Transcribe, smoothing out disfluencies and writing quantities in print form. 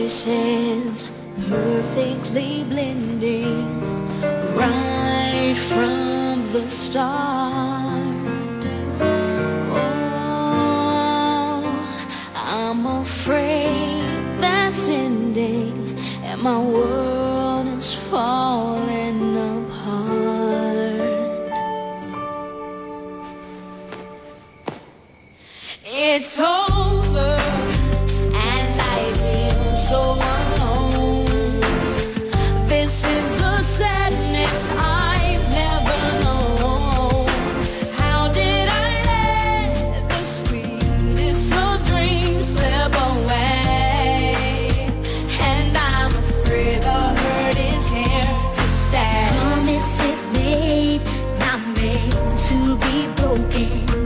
pieces perfectly blending right from the start. Oh, I'm afraid that's ending and my world is falling apart. It's over and I feel so alone. This is a sadness I've never known. How did I let the sweetest of dreams slip away? And I'm afraid the hurt is here to stay. Promises made, not meant to be broken.